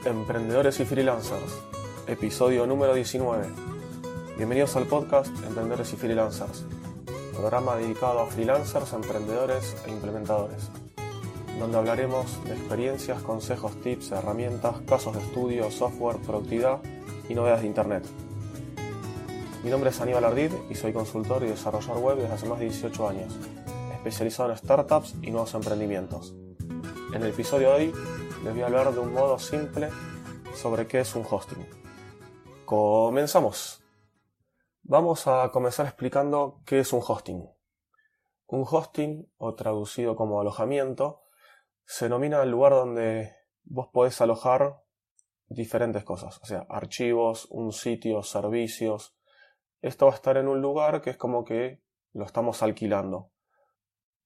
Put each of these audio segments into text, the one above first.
Emprendedores y Freelancers, episodio número 19. Bienvenidos al podcast Emprendedores y Freelancers, programa dedicado a freelancers, emprendedores e implementadores, donde hablaremos de experiencias, consejos, tips, herramientas, casos de estudio, software, productividad y novedades de Internet. Mi nombre es Aníbal Ardid y soy consultor y desarrollador web desde hace más de 18 años, especializado en startups y nuevos emprendimientos. En el episodio de hoy les voy a hablar de un modo simple sobre qué es un hosting. ¡Comenzamos! Vamos a comenzar explicando qué es un hosting. Un hosting, o traducido como alojamiento, se denomina el lugar donde vos podés alojar diferentes cosas, o sea, archivos, un sitio, servicios. Esto va a estar en un lugar que es como que lo estamos alquilando.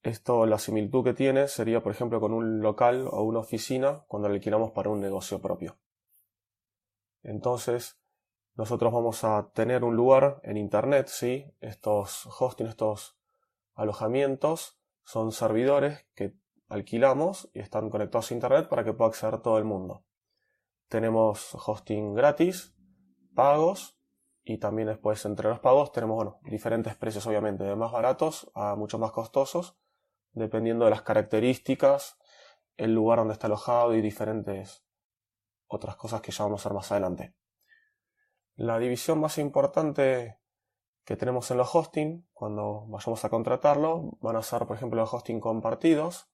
Esto, la similitud que tiene sería, por ejemplo, con un local o una oficina cuando lo alquilamos para un negocio propio. Entonces, nosotros vamos a tener un lugar en Internet, ¿sí? Estos hosting, estos alojamientos, son servidores que alquilamos y están conectados a Internet para que pueda acceder todo el mundo. Tenemos hosting gratis, pagos, y también después entre los pagos tenemos diferentes precios, obviamente, de más baratos a mucho más costosos, dependiendo de las características, el lugar donde está alojado y diferentes otras cosas que ya vamos a ver más adelante. La división más importante que tenemos en los hosting, cuando vayamos a contratarlo, van a ser, por ejemplo, los hosting compartidos,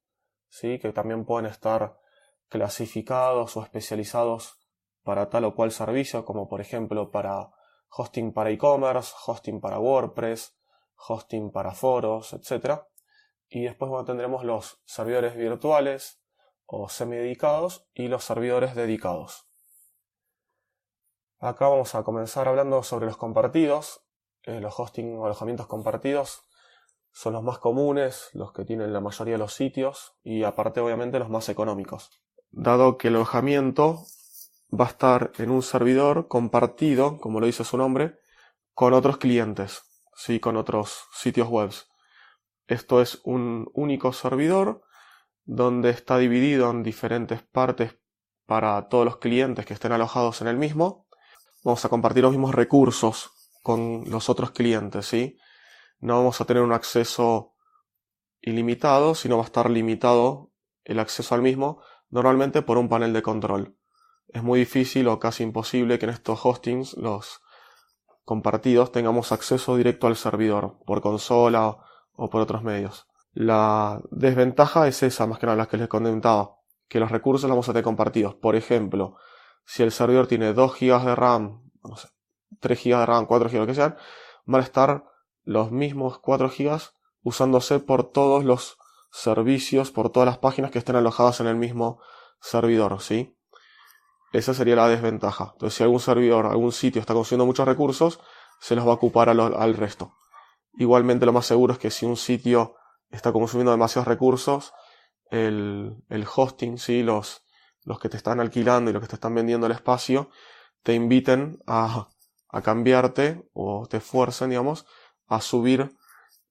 ¿sí? Que también pueden estar clasificados o especializados para tal o cual servicio, como por ejemplo para hosting para e-commerce, hosting para WordPress, hosting para foros, etc. Y después tendremos los servidores virtuales o semidedicados y los servidores dedicados. Acá vamos a comenzar hablando sobre los compartidos. Los hosting o alojamientos compartidos son los más comunes, los que tienen la mayoría de los sitios y aparte obviamente los más económicos. Dado que el alojamiento va a estar en un servidor compartido, como lo dice su nombre, con otros clientes, ¿sí? Con otros sitios web. Esto es un único servidor donde está dividido en diferentes partes para todos los clientes que estén alojados en el mismo. Vamos a compartir los mismos recursos con los otros clientes, ¿sí? No vamos a tener un acceso ilimitado, sino va a estar limitado el acceso al mismo, normalmente por un panel de control. Es muy difícil o casi imposible que en estos hostings, los compartidos, tengamos acceso directo al servidor, por consola o por otros medios. La desventaja es esa, más que nada, la que les comentaba, que los recursos los vamos a tener compartidos. Por ejemplo, si el servidor tiene 2 GB de RAM, 3 GB de RAM, 4 GB, lo que sean, van a estar los mismos 4 GB usándose por todos los servicios, por todas las páginas que estén alojadas en el mismo servidor, ¿sí? Esa sería la desventaja. Entonces, si algún servidor, algún sitio está consumiendo muchos recursos, se los va a ocupar al resto. Igualmente, lo más seguro es que si un sitio está consumiendo demasiados recursos, el hosting, ¿sí? Los que te están alquilando y los que te están vendiendo el espacio, te inviten a cambiarte o te fuercen, digamos, a subir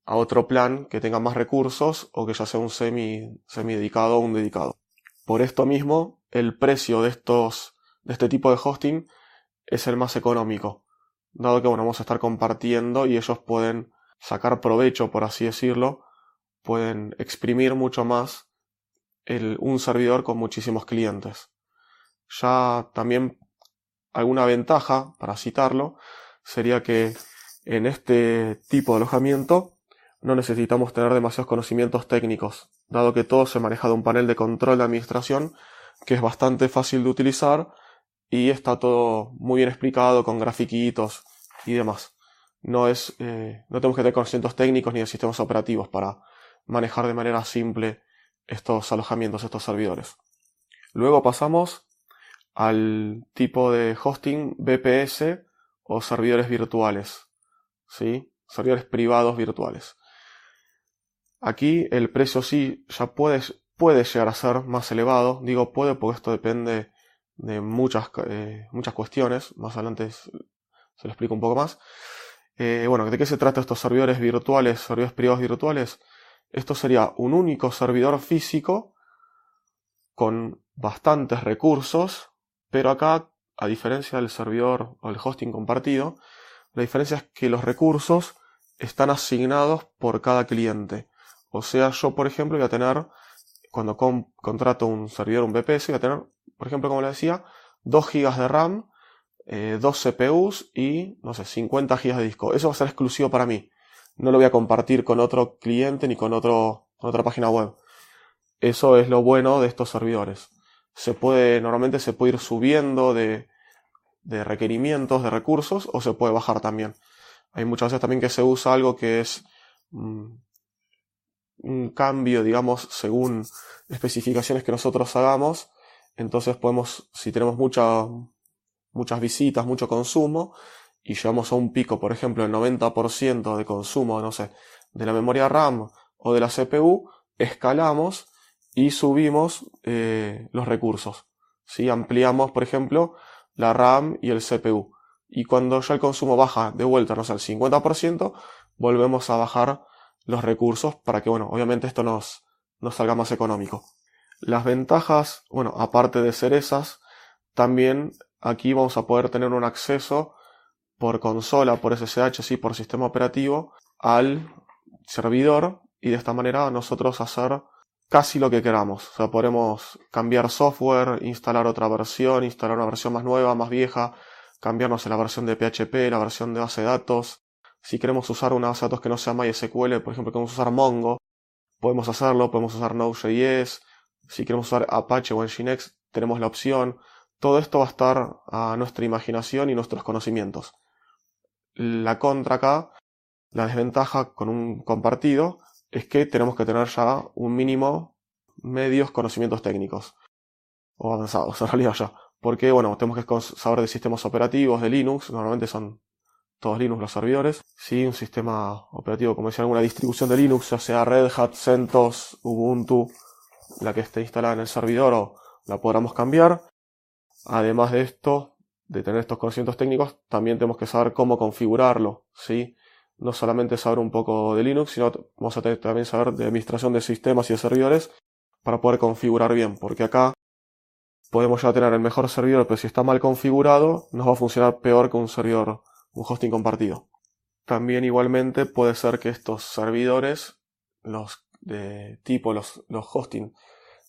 a otro plan que tenga más recursos o que ya sea un semi-dedicado o un dedicado. Por esto mismo, el precio de este tipo de hosting es el más económico, dado que vamos a estar compartiendo y ellos pueden sacar provecho, por así decirlo, pueden exprimir mucho más un servidor con muchísimos clientes. Ya también alguna ventaja, para citarlo, sería que en este tipo de alojamiento no necesitamos tener demasiados conocimientos técnicos, dado que todo se maneja de un panel de control de administración que es bastante fácil de utilizar y está todo muy bien explicado con grafiquitos y demás. No tenemos que tener conocimientos técnicos ni de sistemas operativos para manejar de manera simple estos alojamientos, estos servidores. Luego pasamos al tipo de hosting VPS o servidores virtuales, ¿sí? Servidores privados virtuales. Aquí el precio sí ya puede llegar a ser más elevado. Digo puede porque esto depende de muchas cuestiones. Más adelante se lo explico un poco más. ¿De qué se trata estos servidores virtuales, servidores privados virtuales? Esto sería un único servidor físico con bastantes recursos Pero acá, a diferencia del servidor o el hosting compartido, la diferencia es que los recursos están asignados por cada cliente. O sea, yo, por ejemplo, voy a tener, cuando contrato un servidor, un VPS, voy a tener, por ejemplo, como le decía, 2 GB de RAM, 2 CPUs y, no sé, 50 GB de disco. Eso va a ser exclusivo para mí. No lo voy a compartir con otro cliente ni con otra página web. Eso es lo bueno de estos servidores. Normalmente se puede ir subiendo de requerimientos, de recursos, o se puede bajar también. Hay muchas veces también que se usa algo que es un cambio, digamos, según especificaciones que nosotros hagamos. Entonces podemos, si tenemos muchas visitas, mucho consumo, y llegamos a un pico, por ejemplo, el 90% de consumo, no sé, de la memoria RAM o de la CPU, escalamos y subimos los recursos. ¿Sí? Ampliamos, por ejemplo, la RAM y el CPU. Y cuando ya el consumo baja de vuelta, no sé, al 50%, volvemos a bajar los recursos para que, bueno, obviamente esto nos salga más económico. Las ventajas, bueno, aparte de ser esas, también aquí vamos a poder tener un acceso por consola, por SSH, sí, por sistema operativo, al servidor, y de esta manera nosotros hacer casi lo que queramos. O sea, podemos cambiar software, instalar otra versión, instalar una versión más nueva, más vieja, cambiarnos la versión de PHP, la versión de base de datos. Si queremos usar una base de datos que no sea MySQL, por ejemplo, queremos usar Mongo, podemos hacerlo, podemos usar Node.js. Si queremos usar Apache o Nginx, tenemos la opción. Todo esto va a estar a nuestra imaginación y nuestros conocimientos. La contra acá, la desventaja con un compartido, es que tenemos que tener ya un mínimo medios conocimientos técnicos o avanzados, en realidad ya. Porque, bueno, tenemos que saber de sistemas operativos, de Linux, normalmente son todos Linux los servidores. Sí, un sistema operativo, como decía, alguna distribución de Linux, ya sea Red Hat, CentOS, Ubuntu, la que esté instalada en el servidor, o la podamos cambiar. Además de esto, de tener estos conocimientos técnicos, también tenemos que saber cómo configurarlo, ¿sí? No solamente saber un poco de Linux, sino vamos a tener también saber de administración de sistemas y de servidores para poder configurar bien, porque acá podemos ya tener el mejor servidor, pero si está mal configurado, nos va a funcionar peor que un servidor, un hosting compartido. También igualmente puede ser que estos servidores, los hosting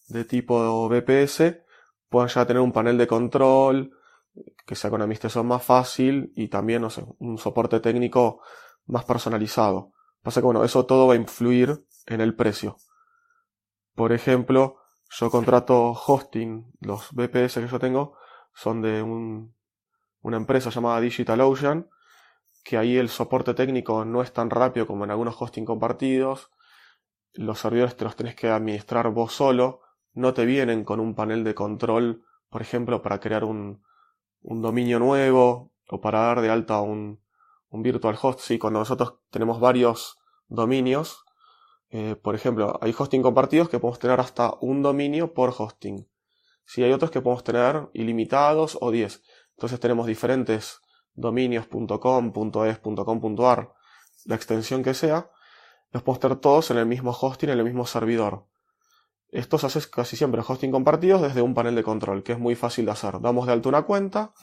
de tipo VPS, puedan ya tener un panel de control, que sea con administración más fácil y también, no sé, un soporte técnico más personalizado. Pasa que, bueno, eso todo va a influir en el precio. Por ejemplo, yo contrato hosting, los VPS que yo tengo son de una empresa llamada DigitalOcean, que ahí el soporte técnico no es tan rápido como en algunos hosting compartidos. Los servidores te los tenés que administrar vos solo, no te vienen con un panel de control, por ejemplo, para crear un dominio nuevo o para dar de alta un virtual host. Sí, cuando nosotros tenemos varios dominios, por ejemplo, hay hosting compartidos que podemos tener hasta un dominio por hosting. Sí, hay otros que podemos tener ilimitados o 10. Entonces tenemos diferentes dominios .com, .es, .com.ar, la extensión que sea, los podemos tener todos en el mismo hosting, en el mismo servidor. Esto se hace casi siempre en hosting compartidos desde un panel de control, que es muy fácil de hacer. Damos de alta una cuenta,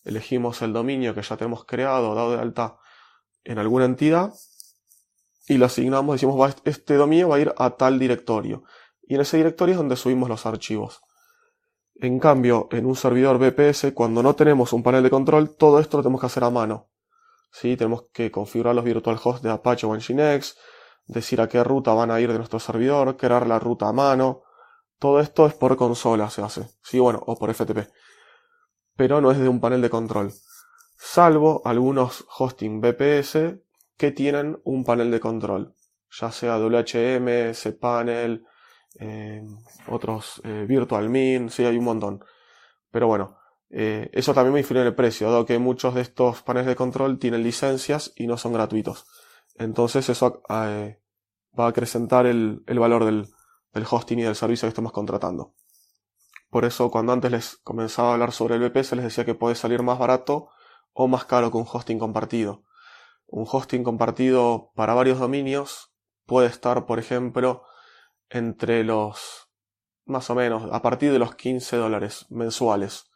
elegimos el dominio que ya tenemos creado, dado de alta en alguna entidad, y lo asignamos, decimos, este dominio va a ir a tal directorio. Y en ese directorio es donde subimos los archivos. En cambio, en un servidor VPS, cuando no tenemos un panel de control, todo esto lo tenemos que hacer a mano. ¿Sí? Tenemos que configurar los virtual hosts de Apache o Nginx, decir a qué ruta van a ir de nuestro servidor, crear la ruta a mano. Todo esto es por consola se hace, ¿sí? Bueno, o por FTP. Pero no es de un panel de control. Salvo algunos hosting VPS que tienen un panel de control. Ya sea WHM, cPanel, otros VirtualMin, sí, hay un montón. Pero bueno, eso también me influye en el precio, dado que muchos de estos paneles de control tienen licencias y no son gratuitos. Entonces eso va a acrecentar el valor del hosting y del servicio que estamos contratando. Por eso cuando antes les comenzaba a hablar sobre el VPS les decía que puede salir más barato o más caro que un hosting compartido. Un hosting compartido para varios dominios puede estar, por ejemplo, entre los, más o menos, a partir de los $15 mensuales.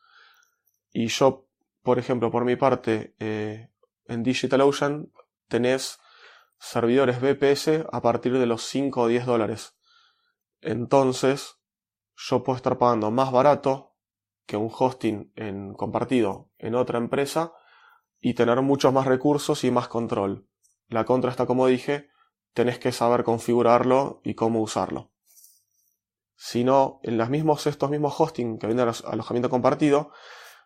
Y yo, por ejemplo, por mi parte, en DigitalOcean tenés servidores VPS a partir de los 5 o 10 dólares. Entonces, yo puedo estar pagando más barato que un hosting compartido en otra empresa y tener muchos más recursos y más control. La contra está, como dije, tenés que saber configurarlo y cómo usarlo. Si no, en estos mismos hosting que venden alojamiento compartido,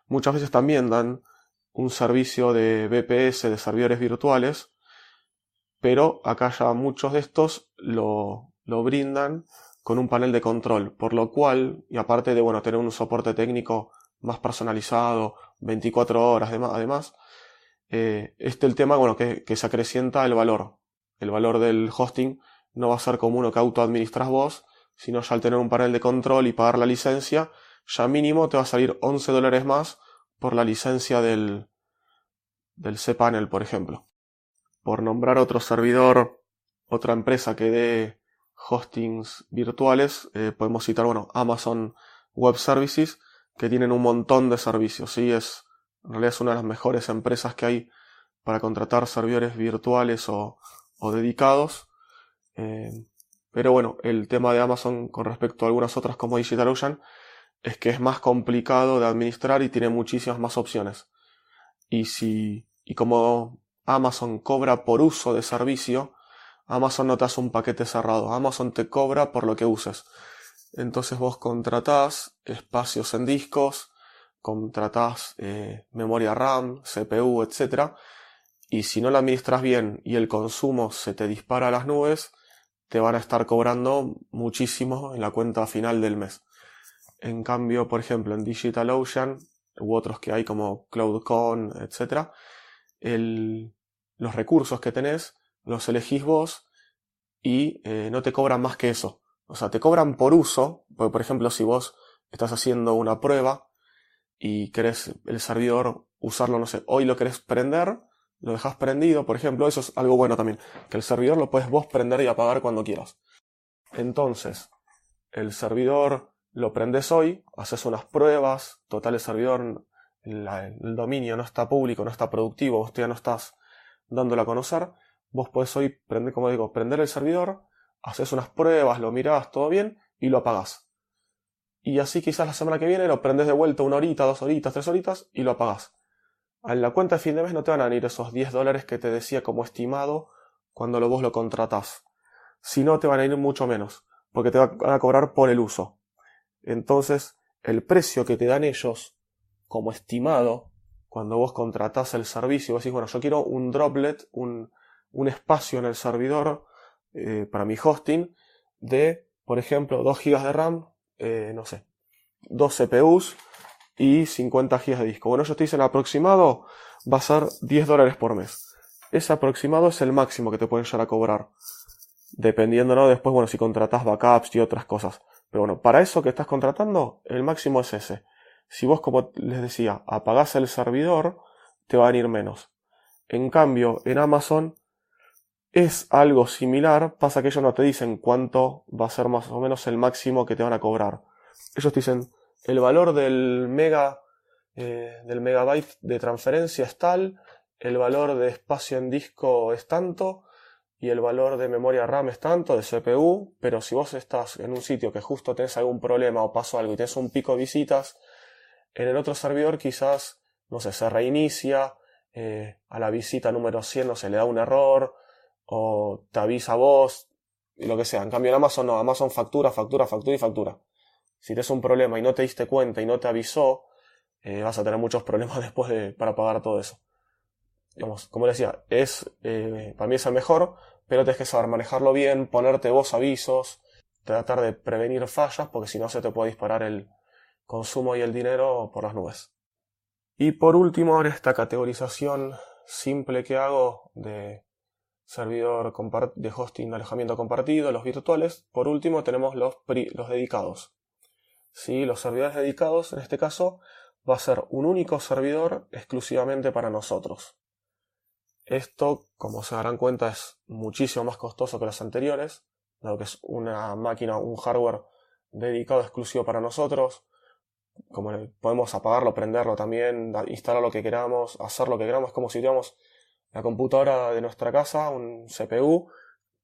muchas veces también dan un servicio de VPS, de servidores virtuales, pero acá ya muchos de estos lo brindan con un panel de control, por lo cual, y aparte de tener un soporte técnico más personalizado, 24 horas además, el tema que se acrecienta el valor. El valor del hosting no va a ser como uno que autoadministras vos, sino ya al tener un panel de control y pagar la licencia, ya mínimo te va a salir 11 dólares más por la licencia del cPanel, por ejemplo. Por nombrar otro servidor, otra empresa que dé hostings virtuales, podemos citar, Amazon Web Services, que tienen un montón de servicios, ¿sí? En realidad es una de las mejores empresas que hay para contratar servidores virtuales o dedicados. Pero el tema de Amazon con respecto a algunas otras como DigitalOcean es que es más complicado de administrar y tiene muchísimas más opciones. Y como Amazon cobra por uso de servicio, Amazon no te hace un paquete cerrado, Amazon te cobra por lo que uses. Entonces vos contratás espacios en discos, contratás memoria RAM, CPU, etc. Y si no lo administras bien y el consumo se te dispara a las nubes, te van a estar cobrando muchísimo en la cuenta final del mes. En cambio, por ejemplo, en DigitalOcean u otros que hay como CloudCon, etc., los recursos que tenés los elegís vos y no te cobran más que eso. O sea, te cobran por uso, porque por ejemplo, si vos estás haciendo una prueba y querés el servidor usarlo, no sé, hoy lo querés prender, lo dejás prendido, por ejemplo, eso es algo bueno también, que el servidor lo puedes vos prender y apagar cuando quieras. Entonces, el servidor lo prendes hoy, haces unas pruebas, total el servidor, el dominio no está público, no está productivo, vos ya no estás dándolo a conocer, vos podés hoy prender el servidor, haces unas pruebas, lo mirás, todo bien, y lo apagás. Y así quizás la semana que viene lo prendes de vuelta 1 horita, 2 horitas, 3 horitas, y lo apagás. En la cuenta de fin de mes no te van a venir esos 10 dólares que te decía como estimado cuando vos lo contratás. Si no, te van a ir mucho menos, porque te van a cobrar por el uso. Entonces, el precio que te dan ellos como estimado, cuando vos contratás el servicio, vos decís, yo quiero un droplet, un espacio en el servidor para mi hosting de, por ejemplo, 2 GB de RAM, 2 CPUs y 50 GB de disco. Ellos te dicen aproximado va a ser 10 dólares por mes. Ese aproximado es el máximo que te pueden llegar a cobrar. Dependiendo, ¿no? Después, si contratás backups y otras cosas. Pero para eso que estás contratando, el máximo es ese. Si vos, como les decía, apagás el servidor, te va a venir menos. En cambio, en Amazon es algo similar, pasa que ellos no te dicen cuánto va a ser más o menos el máximo que te van a cobrar. Ellos te dicen, el valor del megabyte de transferencia es tal, el valor de espacio en disco es tanto, y el valor de memoria RAM es tanto, de CPU, pero si vos estás en un sitio que justo tenés algún problema o pasó algo y tenés un pico de visitas, en el otro servidor quizás, se reinicia, a la visita número 100 le da un error, o te avisa a vos, y lo que sea. En cambio en Amazon no, Amazon factura y factura. Si tienes un problema y no te diste cuenta y no te avisó, vas a tener muchos problemas después para pagar todo eso. Como les decía, para mí es el mejor, pero tenés que saber manejarlo bien, ponerte vos avisos, tratar de prevenir fallas, porque si no se te puede disparar el consumo y el dinero por las nubes. Y por último, ahora esta categorización simple que hago de servidor de hosting de alojamiento compartido, los virtuales. Por último tenemos los dedicados. ¿Sí? Los servidores dedicados, en este caso, va a ser un único servidor exclusivamente para nosotros. Esto, como se darán cuenta, es muchísimo más costoso que los anteriores, dado que es una máquina, un hardware dedicado exclusivo para nosotros. como podemos apagarlo, prenderlo también, instalar lo que queramos, hacer lo que queramos. Es como si tuviéramos la computadora de nuestra casa, un CPU,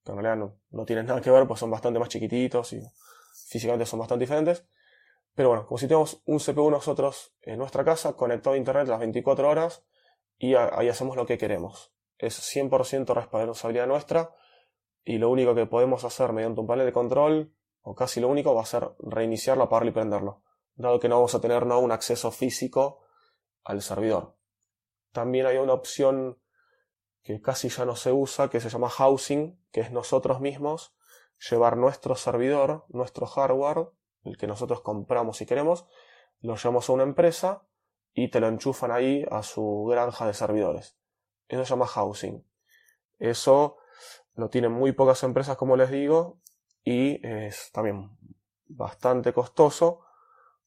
que en realidad no tienen nada que ver, pues son bastante más chiquititos y físicamente son bastante diferentes. Pero bueno, como si tuviéramos un CPU nosotros en nuestra casa, conectado a internet las 24 horas, y ahí hacemos lo que queremos. Es 100% responsabilidad nuestra, y lo único que podemos hacer mediante un panel de control, o casi lo único, va a ser reiniciarlo, apagarlo y prenderlo, dado que no vamos a tener un acceso físico al servidor. También hay una opción que casi ya no se usa, que se llama housing, que es nosotros mismos llevar nuestro servidor, nuestro hardware, el que nosotros compramos si queremos, lo llevamos a una empresa y te lo enchufan ahí a su granja de servidores. Eso se llama housing. Eso lo tienen muy pocas empresas, como les digo, y es también bastante costoso,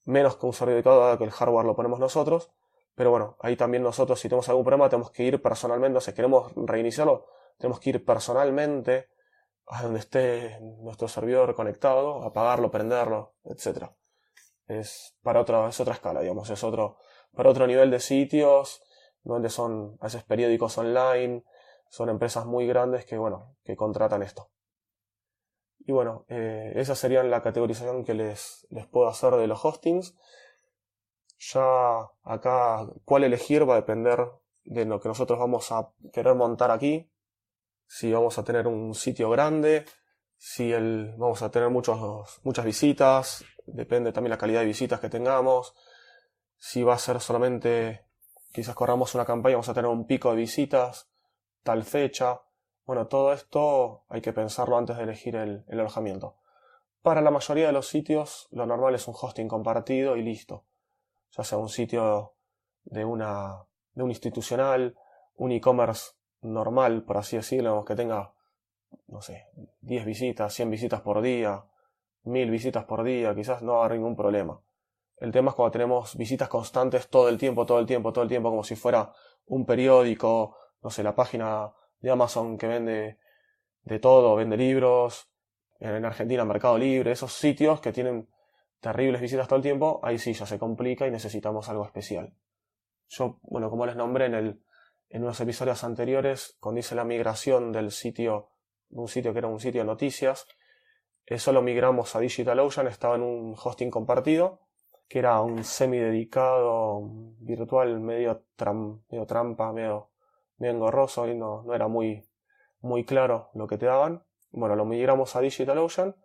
menos que un servidor dado que el hardware lo ponemos nosotros. Pero bueno, ahí también nosotros, si tenemos algún problema, tenemos que ir personalmente. O sea, si queremos reiniciarlo, tenemos que ir personalmente a donde esté nuestro servidor conectado, apagarlo, prenderlo, etc. Es otra escala, digamos, para otro nivel de sitios, donde son a veces periódicos online, son empresas muy grandes que contratan esto. Y bueno, esa sería la categorización que les puedo hacer de los hostings. Ya acá, cuál elegir va a depender de lo que nosotros vamos a querer montar aquí. Si vamos a tener un sitio grande, si vamos a tener muchas visitas, depende también la calidad de visitas que tengamos. Si va a ser solamente, quizás corramos una campaña, vamos a tener un pico de visitas, tal fecha. Bueno, todo esto hay que pensarlo antes de elegir el alojamiento. Para la mayoría de los sitios, lo normal es un hosting compartido y listo. Ya sea un sitio de un institucional, un e-commerce normal, por así decirlo, que tenga, no sé, 10 visitas, 100 visitas por día, 1000 visitas por día, quizás no haga ningún problema. El tema es cuando tenemos visitas constantes todo el tiempo, como si fuera un periódico, no sé, la página de Amazon que vende de todo, vende libros, en Argentina Mercado Libre, esos sitios que tienen terribles visitas todo el tiempo, ahí sí ya se complica y necesitamos algo especial. Yo, bueno, como les nombré en unos episodios anteriores, cuando hice la migración del sitio, de un sitio que era un sitio de noticias, eso lo migramos a DigitalOcean, estaba en un hosting compartido, que era un semi-dedicado virtual, medio trampa, medio engorroso, y no era muy claro lo que te daban. Bueno, lo migramos a DigitalOcean,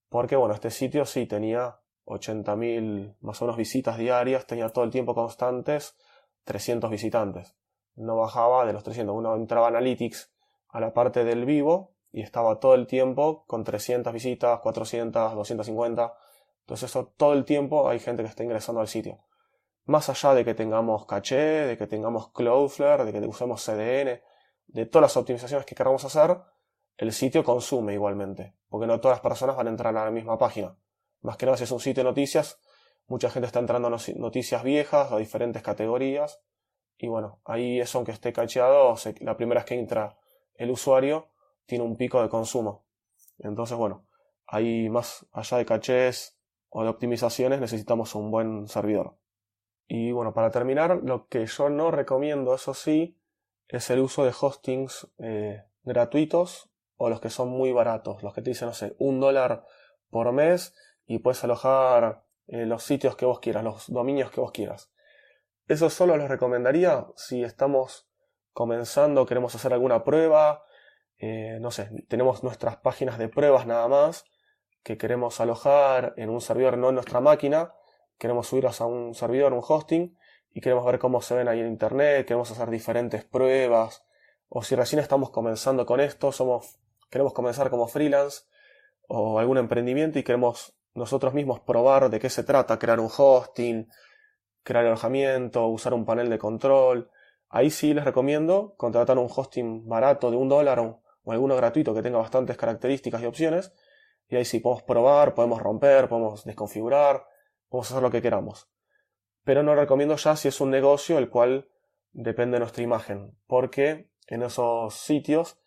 porque bueno, este sitio sí tenía 80.000 más o menos visitas diarias, tenía todo el tiempo constantes 300 visitantes. No bajaba de los 300. Uno entraba a Analytics a la parte del vivo y estaba todo el tiempo con 300 visitas, 400, 250. Entonces eso todo el tiempo hay gente que está ingresando al sitio. Más allá de que tengamos caché, de que tengamos Cloudflare, de que usemos CDN, de todas las optimizaciones que queramos hacer, el sitio consume igualmente, porque no todas las personas van a entrar a la misma página. Más que nada si es un sitio de noticias, mucha gente está entrando a noticias viejas o diferentes categorías, y bueno, ahí eso aunque esté cacheado, la primera vez que entra el usuario, tiene un pico de consumo. Entonces bueno, ahí más allá de cachés o de optimizaciones necesitamos un buen servidor. Y bueno, para terminar, lo que yo no recomiendo, eso sí, es el uso de hostings gratuitos o los que son muy baratos, los que te dicen, no sé, $1 por mes y puedes alojar los sitios que vos quieras, los dominios que vos quieras. Eso solo los recomendaría si estamos comenzando, queremos hacer alguna prueba, no sé, tenemos nuestras páginas de pruebas nada más, que queremos alojar en un servidor, no en nuestra máquina, queremos subirlas a un servidor, un hosting, y queremos ver cómo se ven ahí en internet, queremos hacer diferentes pruebas, o si recién estamos comenzando con esto, queremos comenzar como freelance o algún emprendimiento y queremos nosotros mismos probar de qué se trata, crear un hosting, crear alojamiento, usar un panel de control. Ahí sí les recomiendo contratar un hosting barato de $1 o alguno gratuito que tenga bastantes características y opciones. Y ahí sí podemos probar, podemos romper, podemos desconfigurar, podemos hacer lo que queramos. Pero no recomiendo ya si es un negocio el cual depende de nuestra imagen, porque en esos sitios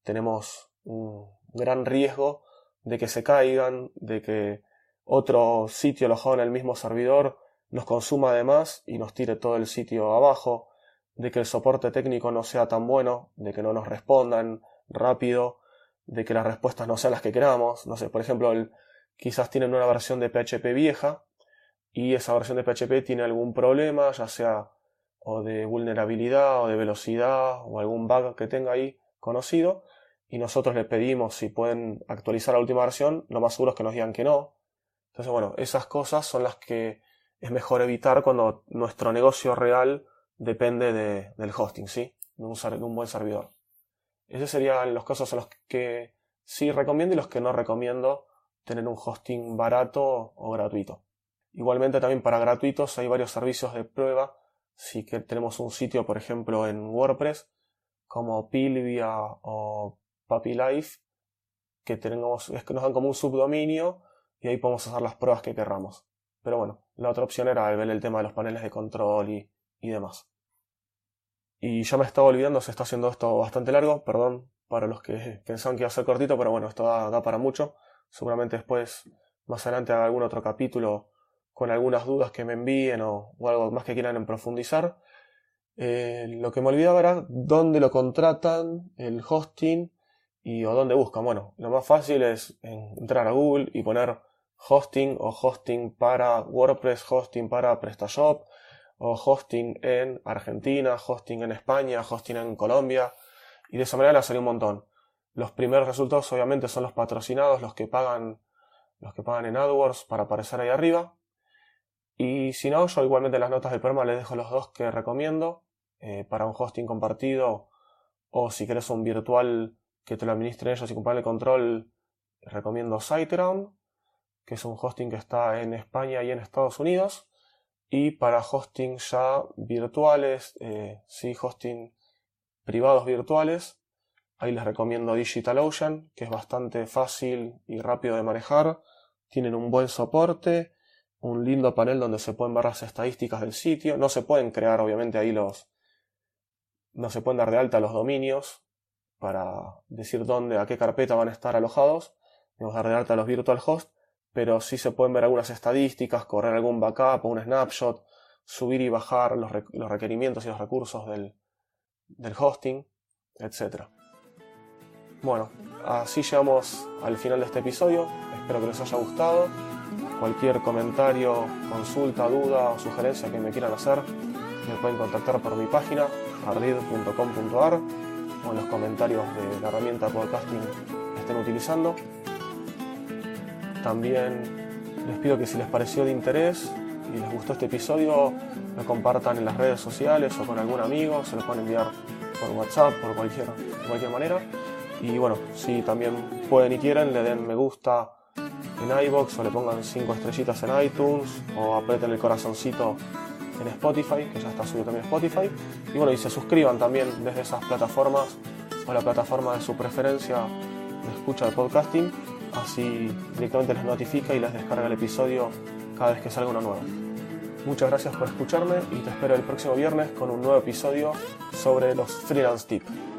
tenemos un gran riesgo de que se caigan, de que otro sitio alojado en el mismo servidor nos consuma de más y nos tire todo el sitio abajo, de que el soporte técnico no sea tan bueno, de que no nos respondan rápido, de que las respuestas no sean las que queramos. No sé, por ejemplo, quizás tienen una versión de PHP vieja y esa versión de PHP tiene algún problema, ya sea o de vulnerabilidad o de velocidad o algún bug que tenga ahí conocido, y nosotros le pedimos si pueden actualizar la última versión, lo más seguro es que nos digan que no. Entonces, bueno, esas cosas son las que es mejor evitar cuando nuestro negocio real depende del hosting, ¿sí? De un buen servidor. Esos serían los casos en los que sí recomiendo y los que no recomiendo tener un hosting barato o gratuito. Igualmente también para gratuitos hay varios servicios de prueba. Si que tenemos un sitio, por ejemplo, en WordPress, como Pilvia o PuppyLife, que nos dan como un subdominio y ahí podemos hacer las pruebas que querramos. Pero bueno, la otra opción era ver el tema de los paneles de control y demás. Y ya me estaba olvidando, se está haciendo esto bastante largo, perdón para los que pensaban que iba a ser cortito, pero bueno, esto da para mucho. Seguramente después, más adelante, haga algún otro capítulo con algunas dudas que me envíen o algo más que quieran profundizar. Lo que me olvidaba era dónde lo contratan, el hosting o dónde buscan. Bueno, lo más fácil es entrar a Google y poner hosting o hosting para WordPress, hosting para PrestaShop, o hosting en Argentina, hosting en España, hosting en Colombia, y de esa manera le salió un montón. Los primeros resultados obviamente son los patrocinados, los que pagan en AdWords para aparecer ahí arriba. Y si no, yo igualmente en las notas del programa les dejo los dos que recomiendo para un hosting compartido, o si querés un virtual que te lo administren ellos y comparten el control, recomiendo SiteGround, que es un hosting que está en España y en Estados Unidos. Y para hosting ya virtuales, hosting privados virtuales, ahí les recomiendo DigitalOcean, que es bastante fácil y rápido de manejar. Tienen un buen soporte, un lindo panel donde se pueden ver las estadísticas del sitio. No se pueden crear, obviamente, ahí no se pueden dar de alta los dominios para decir a qué carpeta van a estar alojados. Vamos a dar de alta los virtual host, pero sí se pueden ver algunas estadísticas, correr algún backup o un snapshot, subir y bajar los requerimientos y los recursos del hosting, etc. Bueno, así llegamos al final de este episodio. Espero que les haya gustado. Cualquier comentario, consulta, duda o sugerencia que me quieran hacer, me pueden contactar por mi página ardid.com.ar o en los comentarios de la herramienta podcasting que estén utilizando. También les pido que si les pareció de interés y les gustó este episodio, lo compartan en las redes sociales o con algún amigo, se lo pueden enviar por WhatsApp, de cualquier manera. Y bueno, si también pueden y quieren, le den me gusta en iVoox o le pongan 5 estrellitas en iTunes o aprieten el corazoncito en Spotify, que ya está subido también Spotify. Y bueno, y se suscriban también desde esas plataformas o la plataforma de su preferencia de escucha de podcasting. Así directamente les notifica y les descarga el episodio cada vez que salga uno nuevo. Muchas gracias por escucharme y te espero el próximo viernes con un nuevo episodio sobre los freelance tips.